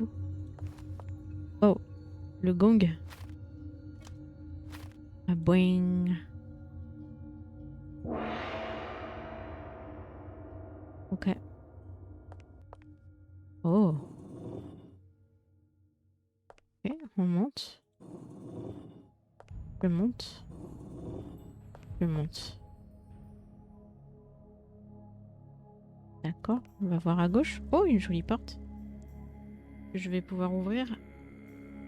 coup. Oh, le gong. Ah, boing. Ok. Oh. Ok, on monte. Je monte. Je monte. D'accord, on va voir à gauche. Oh, une jolie porte. Je vais pouvoir ouvrir.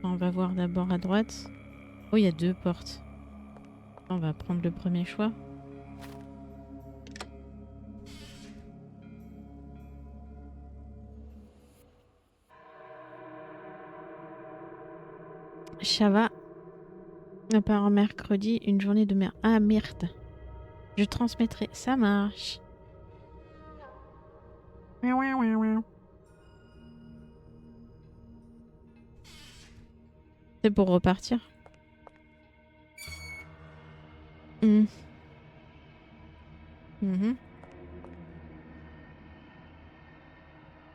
On va voir d'abord à droite. Oh, il y a 2 portes. On va prendre le premier choix. Shava. À part mercredi, une journée de merde. Ah, merde. Je transmettrai. Ça marche. C'est pour repartir. Hmm. Mhm.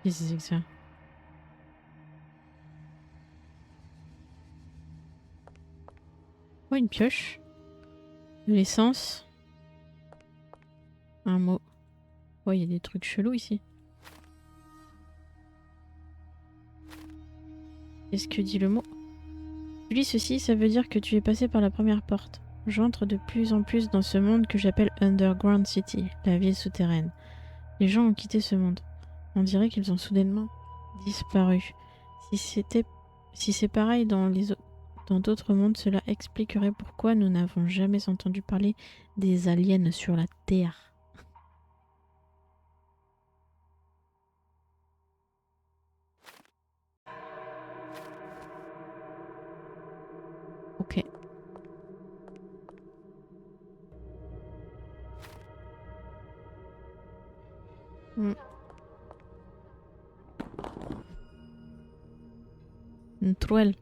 Qu'est-ce que c'est que ça? Oh, une pioche. De l'essence. Un mot. Oh, il y a des trucs chelous ici. Qu'est-ce que dit le mot? Tu lis ceci, ça veut dire que tu es passé par la première porte. J'entre de plus en plus dans ce monde que j'appelle Underground City, la ville souterraine. Les gens ont quitté ce monde. On dirait qu'ils ont soudainement disparu. Si c'est pareil dans d'autres mondes, cela expliquerait pourquoi nous n'avons jamais entendu parler des aliens sur la Terre. Ok. Hmm. Une trouelle.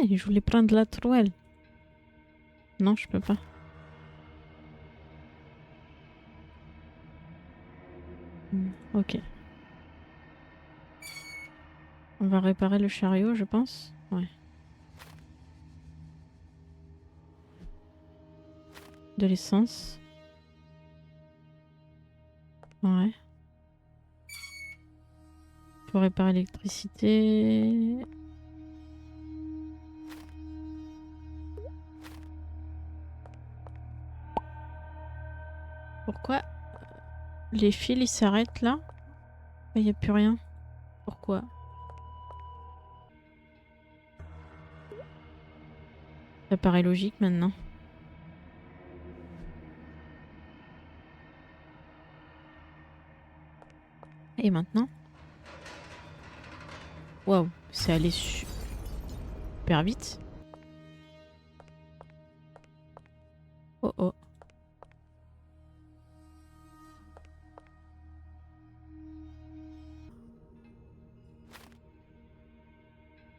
Eh, je voulais prendre la trouelle. Non, je peux pas. Ok. On va réparer le chariot, je pense. Ouais. De l'essence. Ouais. Pour réparer l'électricité. Pourquoi les fils ils s'arrêtent là? Il n'y a plus rien. Pourquoi? Ça paraît logique maintenant. Et maintenant? Waouh, c'est allé super vite. Oh oh.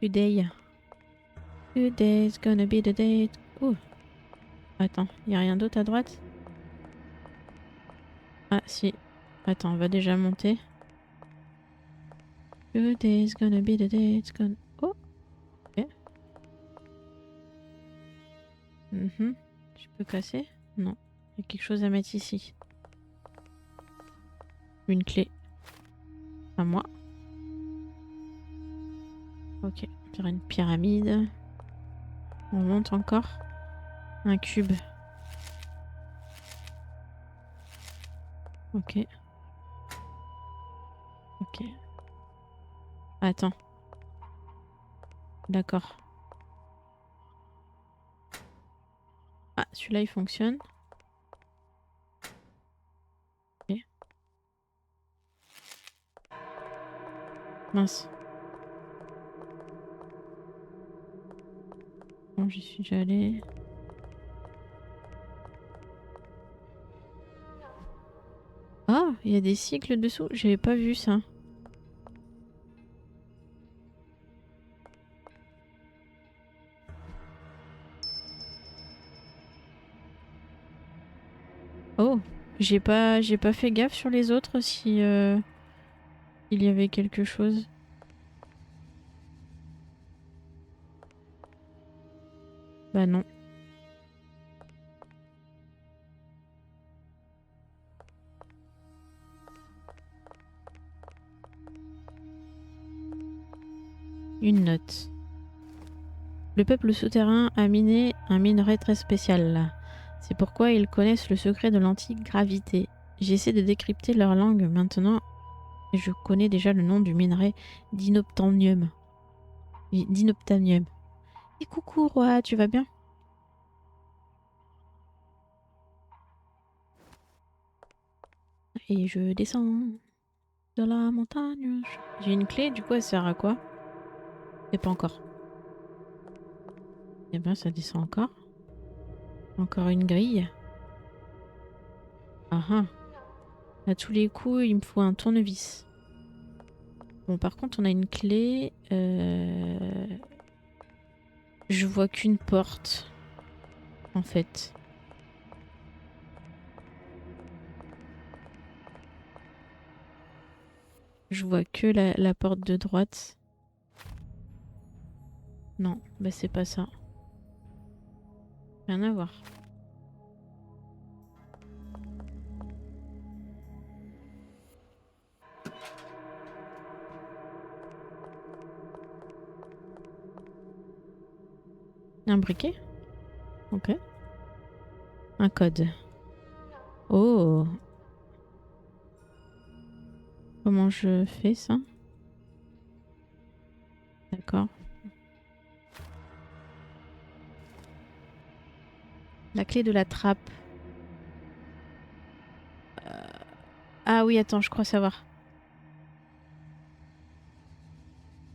Today. Today's gonna be the day. Oh. Attends, y a rien d'autre à droite? Ah si. Attends, on va déjà monter. Today's gonna be the day. It's gonna... Oh. Ok. Mhm. Je peux casser? Non. Il y a quelque chose à mettre ici. Une clé. À moi. Ok. Faire une pyramide. On monte encore. Un cube. Ok. Ok. Attends. D'accord. Ah, celui-là il fonctionne. Ok. Mince. Bon, j'y suis déjà allée. Ah, il y a des cycles dessous. J'avais pas vu ça. Oh, j'ai pas fait gaffe sur les autres si il y avait quelque chose. Bah non. Une note. Le peuple souterrain a miné un minerai très spécial là. C'est pourquoi ils connaissent le secret de l'antigravité. J'essaie de décrypter leur langue maintenant et je connais déjà le nom du minerai d'inoptanium. D'inoptanium. Et coucou roi, tu vas bien? Et je descends de la montagne. J'ai une clé, du coup elle sert à quoi? Et pas encore. Eh ben ça descend encore. Encore une grille. Ah ah. À tous les coups, il me faut un tournevis. Bon, par contre, on a une clé. Je vois qu'une porte, en fait. Je vois que la porte de droite. Non, bah c'est pas ça. Rien à voir. Un briquet? Ok. Un code. Oh! Comment je fais ça? D'accord. La clé de la trappe. Ah oui, attends, je crois savoir.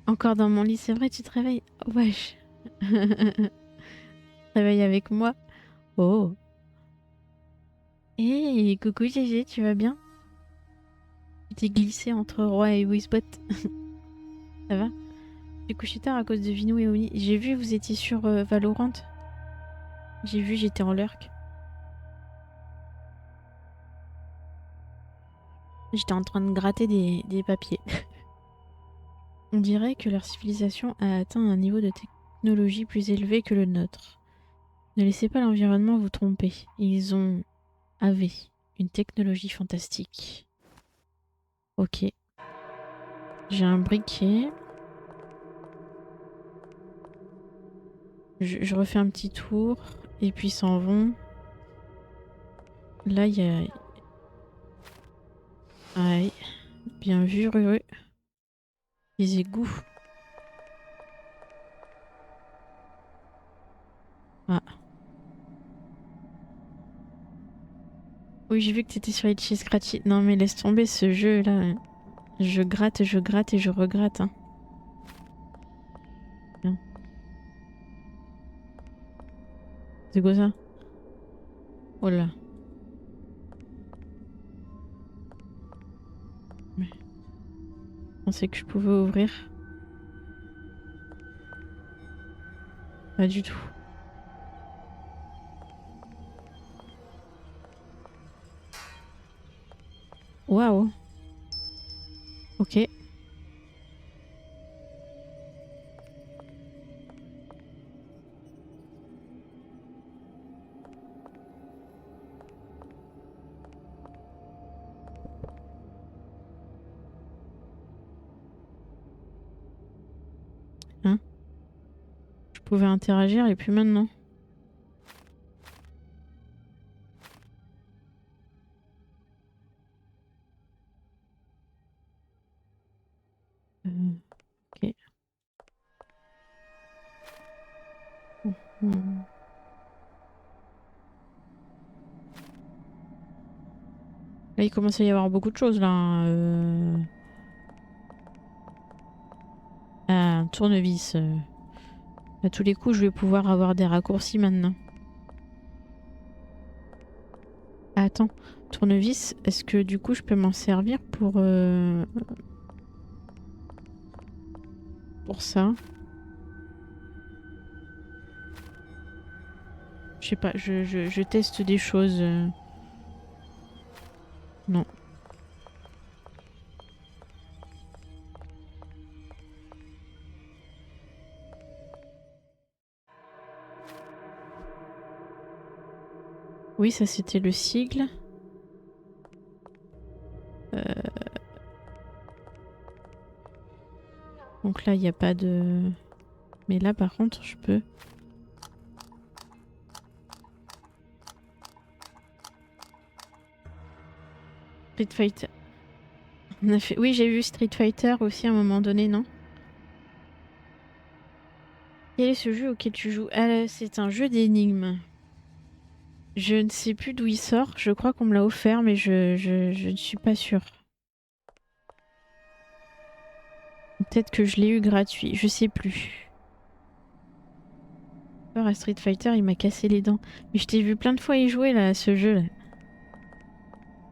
Encore dans mon lit, c'est vrai, tu te réveilles? Wesh. Réveille avec moi. Oh. Hey, coucou Gégé, tu vas bien? Tu t'es glissé entre Roi et Whisbot. Ça va? J'ai couché tard à cause de Vinou et Oni. J'ai vu, vous étiez sur Valorant. J'ai vu, j'étais en lurk. J'étais en train de gratter des papiers. On dirait que leur civilisation a atteint un niveau de technologie plus élevé que le nôtre. Ne laissez pas l'environnement vous tromper. Avaient une technologie fantastique. Ok. J'ai un briquet. Je refais un petit tour. Et puis ils s'en vont. Là, il y a... Aïe. Bien vu, Ruru. Les égouts. Ah. Oui, j'ai vu que t'étais sur Itchy Scratchy. Non, mais laisse tomber ce jeu-là. Je gratte et je regratte. Hein. Tiens. C'est quoi ça? Oh là. Mais je pensais que je pouvais ouvrir. Pas du tout. Waouh. Ok. Hein? Je pouvais interagir et puis maintenant. Ok. Hmm. Là, il commence à y avoir beaucoup de choses là. Hein. Ah, un tournevis. À tous les coups, je vais pouvoir avoir des raccourcis maintenant. Ah, attends. Tournevis, est-ce que du coup je peux m'en servir pour ça? Je sais pas, je teste des choses. Non. Oui, ça c'était le sigle. Donc là, il n'y a pas de... Mais là, par contre, je peux... Street Fighter. On a fait... Oui, j'ai vu Street Fighter aussi à un moment donné, non? Quel est ce jeu auquel tu joues? Ah, c'est un jeu d'énigmes. Je ne sais plus d'où il sort. Je crois qu'on me l'a offert, mais je ne suis pas sûre. Peut-être que je l'ai eu gratuit. Je sais plus. À Street Fighter, il m'a cassé les dents. Mais je t'ai vu plein de fois y jouer, là, à ce jeu-là.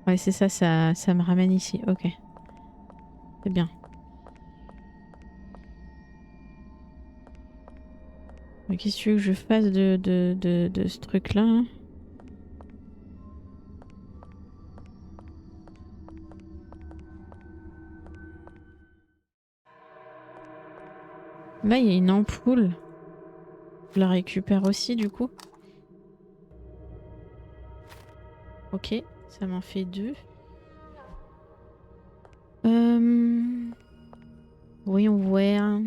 Ouais, c'est ça, ça me ramène ici. Ok, c'est bien. Mais qu'est-ce que tu veux que je fasse de ce truc-là, hein? Là, il y a une ampoule. Je la récupère aussi, du coup. Ok, ça m'en fait 2. Voyons voir.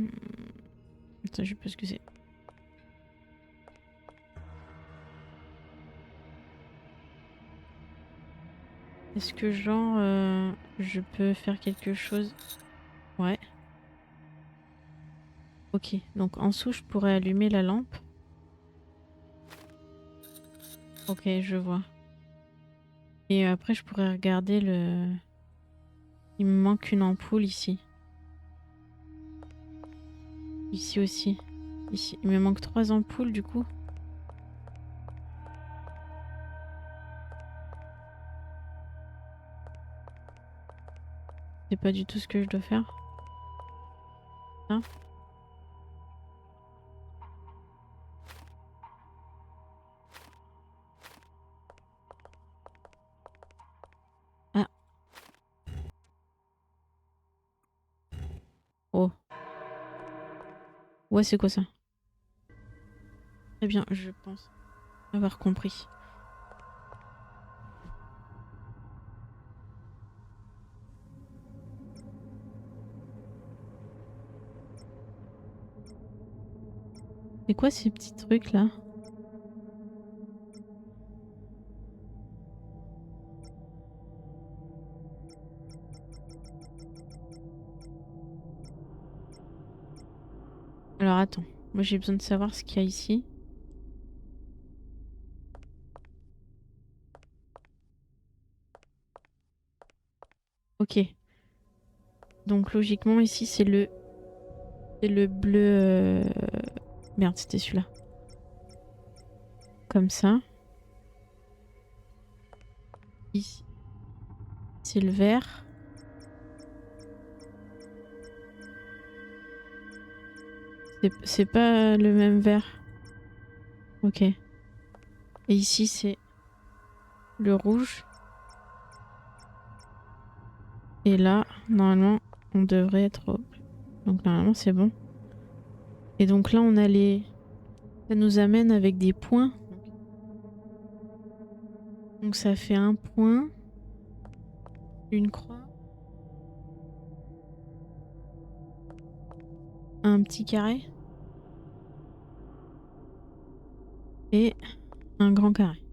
Attends, je sais pas ce que c'est. Est-ce que genre je peux faire quelque chose? Ouais. Ok. Donc en dessous, je pourrais allumer la lampe. Ok, je vois. Et après, je pourrais regarder le... Il me manque une ampoule ici. Ici aussi. Ici. Il me manque 3 ampoules du coup. C'est pas du tout ce que je dois faire. Hein? Ah. Oh. Ouais, c'est quoi ça? Très bien, je pense avoir compris. C'est quoi ces petits trucs là? Alors attends. Moi j'ai besoin de savoir ce qu'il y a ici. Ok. Donc logiquement ici c'est le... C'est le bleu... Merde, c'était celui-là. Comme ça. Ici, c'est le vert. C'est pas le même vert. Ok. Et ici, c'est le rouge. Et là, normalement, on devrait être au... Donc normalement, c'est bon. Et donc là, on a les... Ça nous amène avec des points. Donc ça fait un point, une croix, un petit carré et un grand carré.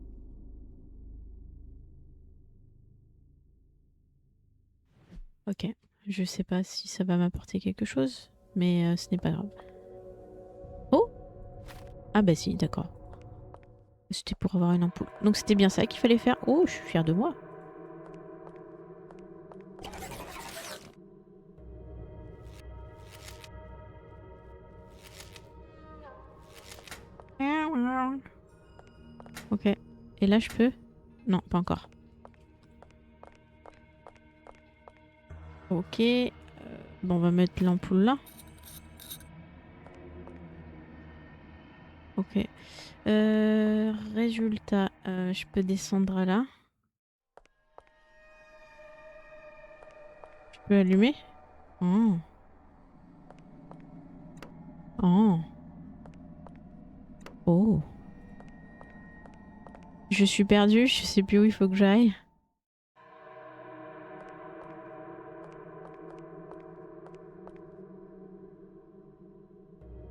Ok. Je sais pas si ça va m'apporter quelque chose, mais ce n'est pas grave. Oh! Ah bah si, d'accord. C'était pour avoir une ampoule. Donc c'était bien ça qu'il fallait faire. Oh, je suis fière de moi. Ok. Et là, je peux? Non, pas encore. Ok. Bon, on va mettre l'ampoule là. Ok. Résultat, je peux descendre là. Je peux allumer? Oh. Oh. Oh. Je suis perdue, je sais plus où il faut que j'aille.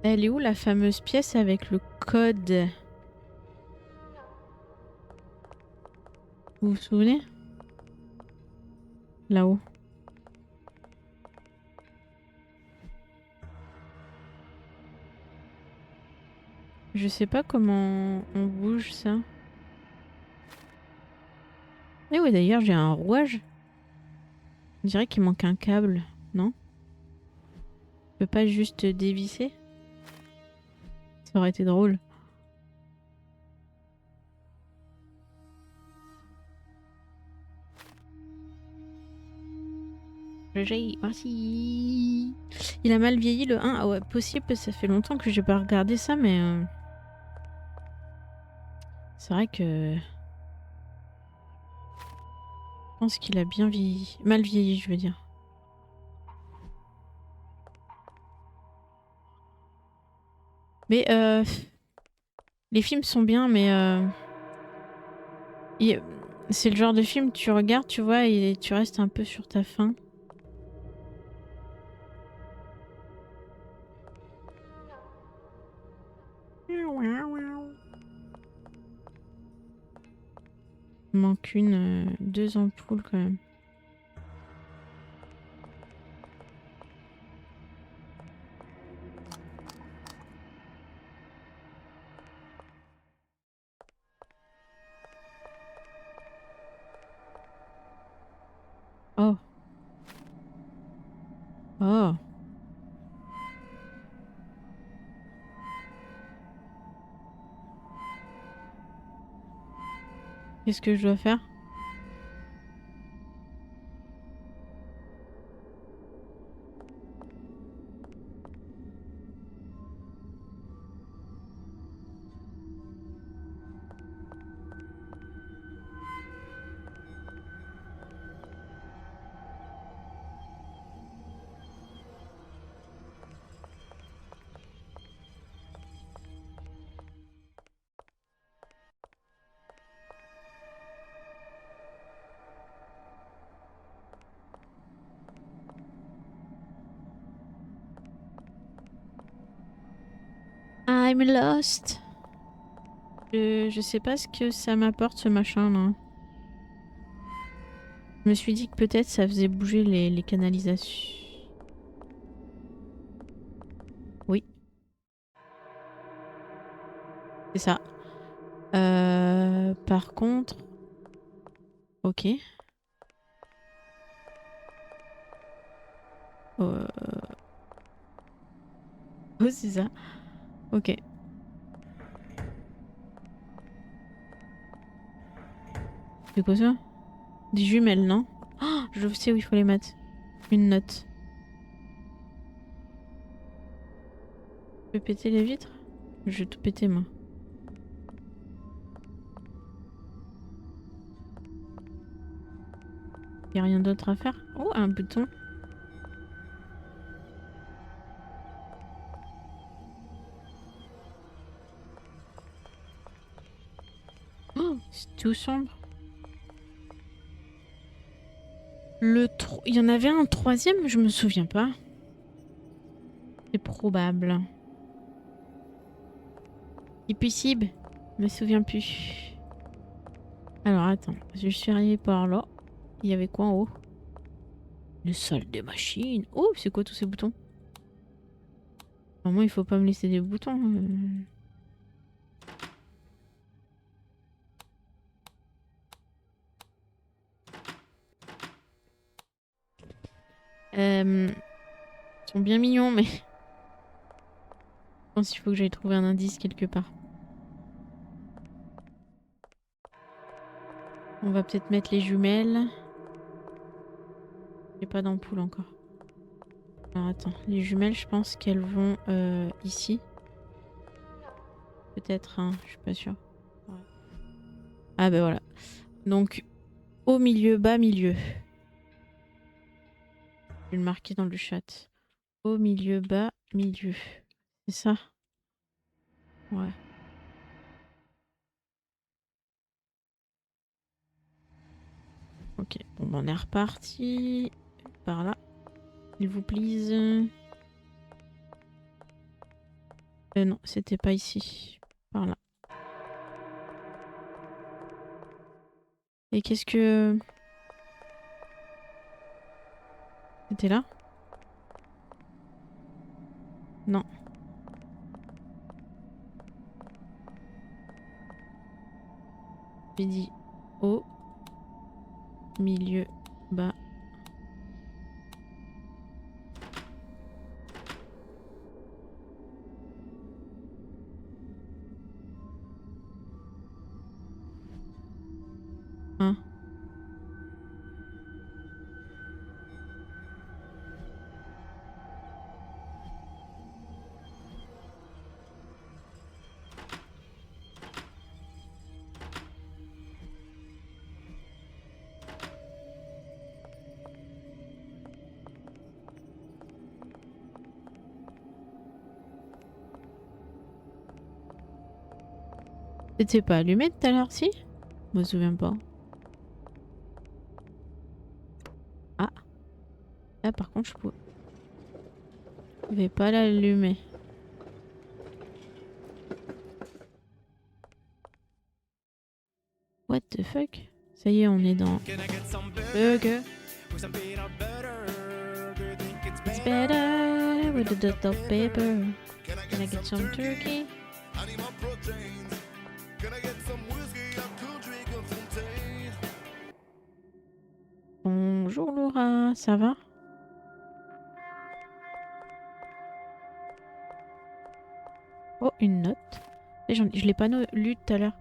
Elle est où la fameuse pièce avec le code? Vous vous souvenez? Là-haut. Je sais pas comment on bouge ça. Eh oui, d'ailleurs, j'ai un rouage. On dirait qu'il manque un câble, non? Je peux pas juste dévisser? Ça aurait été drôle. Merci. Il a mal vieilli le 1. Ah ouais, possible, ça fait longtemps que j'ai pas regardé ça, mais... c'est vrai que... Je pense qu'il a bien vieilli. Mal vieilli, je veux dire. Mais les films sont bien, mais... il- c'est le genre de film tu regardes, tu vois, et tu restes un peu sur ta faim. Il manque deux ampoules quand même. Oh. Oh. Qu'est-ce que je dois faire? I'm lost. Je sais pas ce que ça m'apporte ce machin là. Je me suis dit que peut-être ça faisait bouger les canalisations. Oui, c'est ça. Par contre... Ok. Euh, Oh, c'est ça. Ok. C'est quoi ça? Des jumelles, non? Oh, je sais où il faut les mettre. Une note. Tu peux péter les vitres? Je vais tout péter, moi. Y a rien d'autre à faire? Oh, un bouton. Oh, c'est tout sombre. Il y en avait un troisième, je me souviens pas. C'est probable. C'est possible. Je me souviens plus. Alors, attends. Je suis arrivée par là. Il y avait quoi en haut? Le sol des machines. Oh, c'est quoi tous ces boutons? Normalement, il faut pas me laisser des boutons. Ils sont bien mignons, mais je pense qu'il faut que j'aille trouver un indice quelque part. On va peut-être mettre les jumelles. J'ai pas d'ampoule encore. Alors attends, les jumelles, je pense qu'elles vont ici. Peut-être, hein, je suis pas sûre. Ouais. Ah ben voilà. Donc, au milieu, bas, milieu. Je vais le marquer dans le chat. Au milieu, bas, milieu. C'est ça? Ouais. Ok, bon, on est reparti par là. Il vous plaise. Non, c'était pas ici. Par là. Et qu'est-ce que... C'était là? Non. J'ai dit haut, milieu, bas. Hein? C'était pas allumé tout à l'heure, si? Je me souviens pas. Ah. Là, par contre, je pouvais pas l'allumer. What the fuck? Ça y est, on est dans... Burger. It's better with a dot of paper. Can I get some turkey? Bonjour Laura, ça va? Oh, une note. Et je l'ai pas lu tout à l'heure.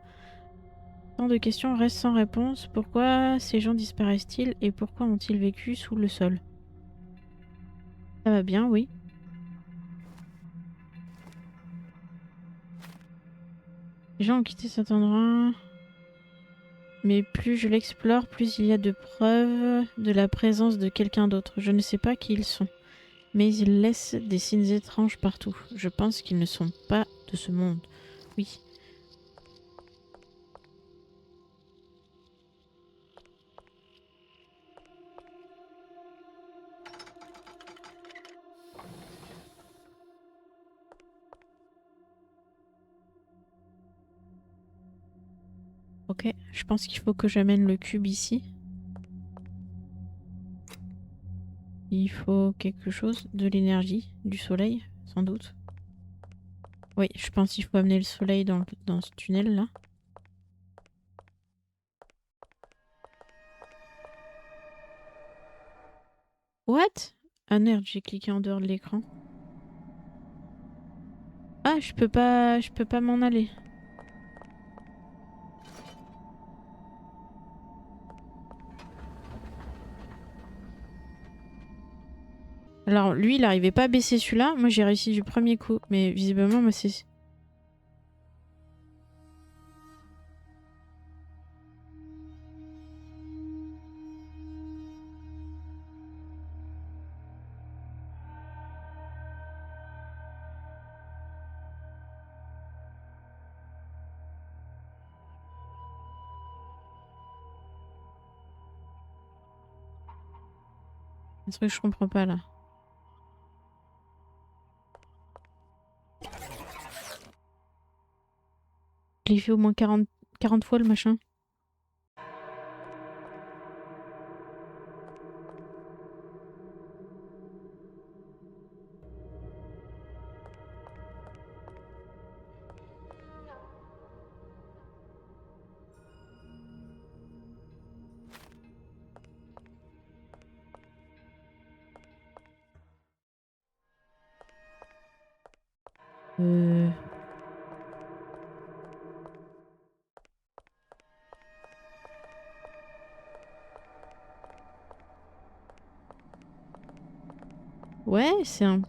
Tant de questions restent sans réponse. Pourquoi ces gens disparaissent-ils et pourquoi ont-ils vécu sous le sol? Ça va bien, oui. Les gens ont quitté cet endroit. Mais plus je l'explore, plus il y a de preuves de la présence de quelqu'un d'autre. Je ne sais pas qui ils sont. Mais ils laissent des signes étranges partout. Je pense qu'ils ne sont pas de ce monde. Oui. Ok, je pense qu'il faut que j'amène le cube ici. Il faut quelque chose, de l'énergie, du soleil, sans doute. Oui, je pense qu'il faut amener le soleil dans ce tunnel là. What? Ah merde, j'ai cliqué en dehors de l'écran. Ah, je peux pas m'en aller. Alors lui, il arrivait pas à baisser celui-là. Moi, j'ai réussi du premier coup, mais visiblement, moi, c'est... un truc que je comprends pas là. Je l'ai fait au moins 40 fois le machin. Euh... Ouais, c'est un...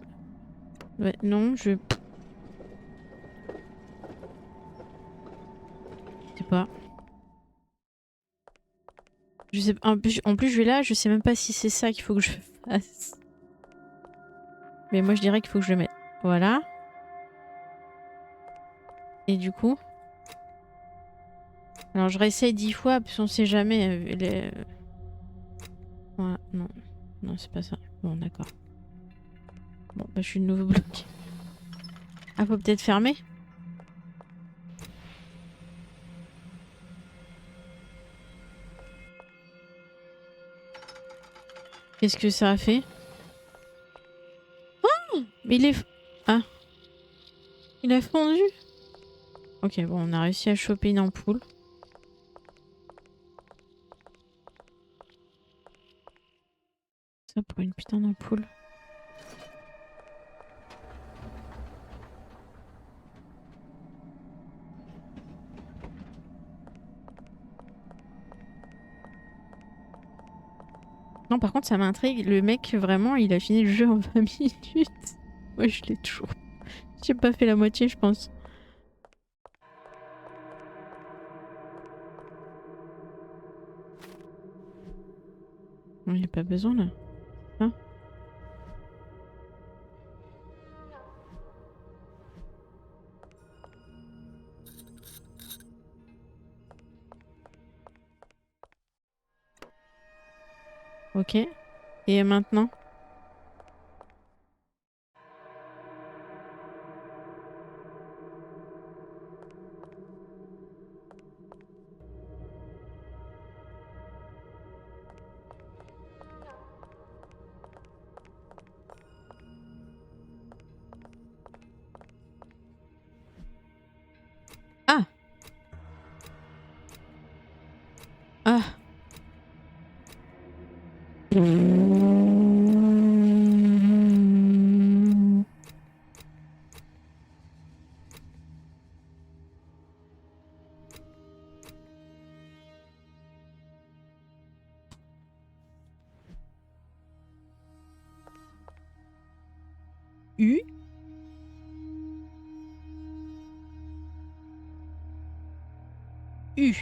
Ouais, non, je... sais pas. Je sais... En plus, je vais là, je sais même pas si c'est ça qu'il faut que je fasse. Mais moi, je dirais qu'il faut que je le mette. Voilà. Et du coup... Alors, je réessaye 10 fois, parce qu'on sait jamais. Ouais, non. Non, c'est pas ça. Bon, d'accord. Bon, bah je suis de nouveau bloquée. Ah, faut peut-être fermer? Qu'est-ce que ça a fait? Oh, mais il est... Ah, il a fondu. Ok, bon, on a réussi à choper une ampoule. Ça pour une putain d'ampoule. Non, par contre, ça m'intrigue. Le mec, vraiment, il a fini le jeu en 20 minutes. Moi, je l'ai toujours... J'ai pas fait la moitié, je pense. Il n'y a pas besoin, là. Hein? Ok. Et maintenant? Ah! Ah! U? U.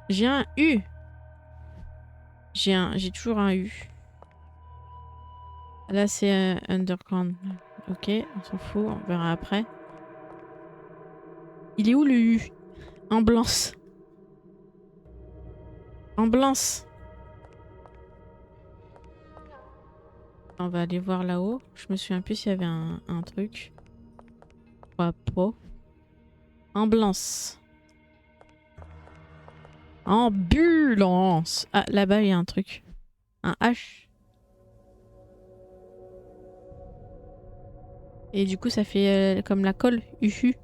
J'ai un U. J'ai toujours un U. Là, c'est Underground. Ok, on s'en fout, on verra après. Il est où le U? En blanc. En blanc. On va aller voir là-haut. Je me souviens plus s'il y avait un truc. Pas. Ambulance. Ambulance. Ah, là-bas, il y a un truc. Un H. Et du coup, ça fait comme la colle. Uhu.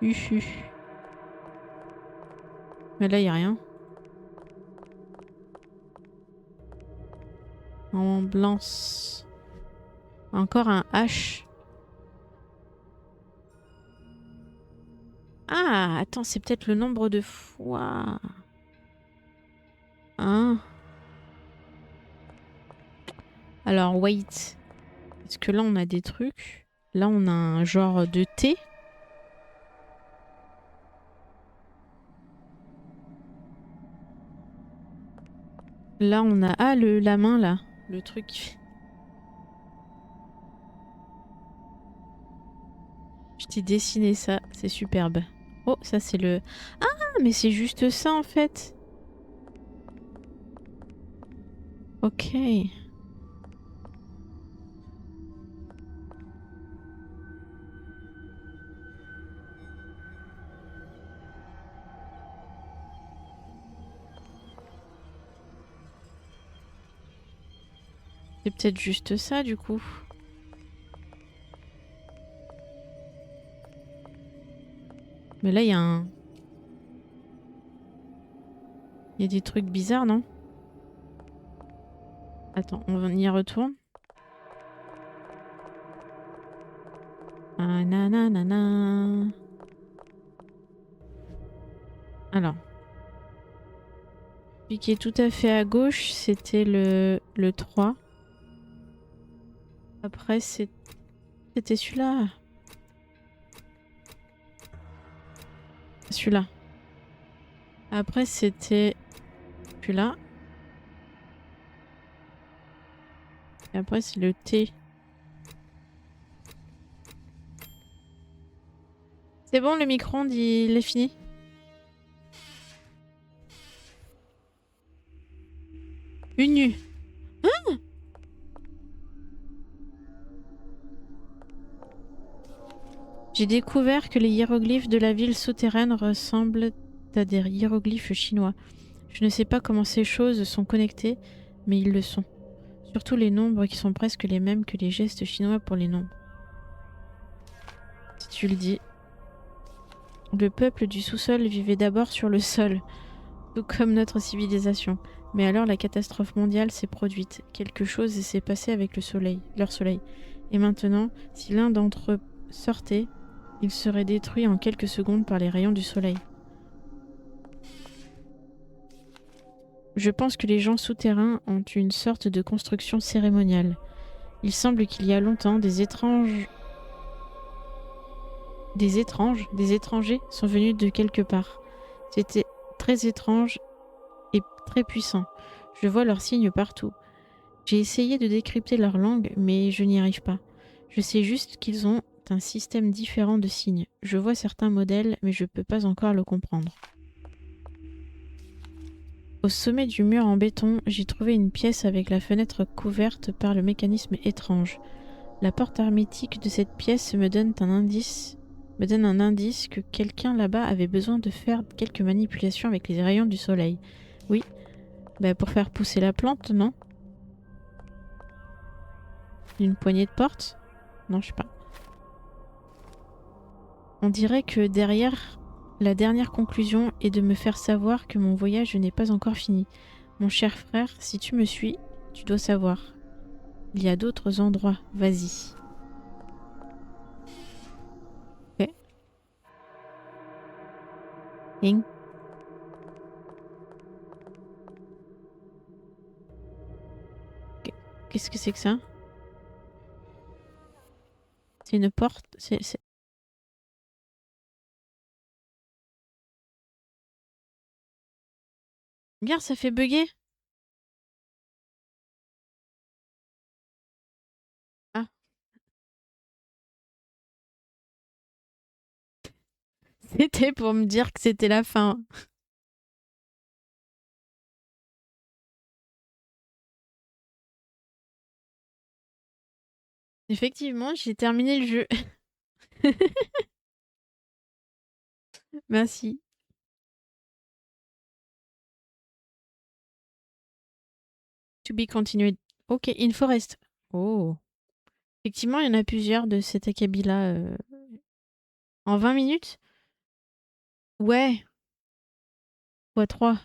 Uhu. Mais là, il n'y a rien. Ambulance. Encore un H. Ah, attends, c'est peut-être le nombre de fois. Hein? Alors, wait. Parce que là, on a des trucs. Là, on a un genre de T. Là, on a... Ah, la main, là. Le truc qui fait... Je t'ai dessiné ça. C'est superbe. Oh, ça, c'est le... Ah, mais c'est juste ça, en fait. Ok. C'est peut-être juste ça, du coup. Mais là, il y a un... Il y a des trucs bizarres, non? Attends, on y retourne. Ah, nanana. Alors. Celui qui est tout à fait à gauche, c'était le 3. Après, c'était celui-là. Celui-là. Après, c'était celui-là. Et après, c'est le T. C'est bon, le micro-ondes, il est fini? Une nue. J'ai découvert que les hiéroglyphes de la ville souterraine ressemblent à des hiéroglyphes chinois. Je ne sais pas comment ces choses sont connectées, mais ils le sont. Surtout les nombres qui sont presque les mêmes que les gestes chinois pour les nombres. Si tu le dis. Le peuple du sous-sol vivait d'abord sur le sol, tout comme notre civilisation. Mais alors la catastrophe mondiale s'est produite. Quelque chose s'est passé avec le soleil, leur soleil. Et maintenant, si l'un d'entre eux sortait, il serait détruit en quelques secondes par les rayons du soleil. Je pense que les gens souterrains ont une sorte de construction cérémoniale. Il semble qu'il y a longtemps, des étrangers sont venus de quelque part. C'était très étrange et très puissant. Je vois leurs signes partout. J'ai essayé de décrypter leur langue, mais je n'y arrive pas. Je sais juste qu'ils ont un système différent de signes. Je vois certains modèles, mais je ne peux pas encore le comprendre. Au sommet du mur en béton, j'ai trouvé une pièce avec la fenêtre couverte par le mécanisme étrange. La porte hermétique de cette pièce me donne un indice que quelqu'un là-bas avait besoin de faire quelques manipulations avec les rayons du soleil. Oui, pour faire pousser la plante, non? Une poignée de porte? Non, je sais pas. On dirait que derrière, la dernière conclusion est de me faire savoir que mon voyage n'est pas encore fini. Mon cher frère, si tu me suis, tu dois savoir. Il y a d'autres endroits. Vas-y. Ok. Hein. Qu'est-ce que c'est que ça? C'est une porte? Regarde, ça fait bugger. Ah, c'était pour me dire que c'était la fin. Effectivement, j'ai terminé le jeu. Merci. To be continued. Ok, in forest. Oh. Effectivement, il y en a plusieurs de cet acabit-là. En 20 minutes? Ouais, fois 3.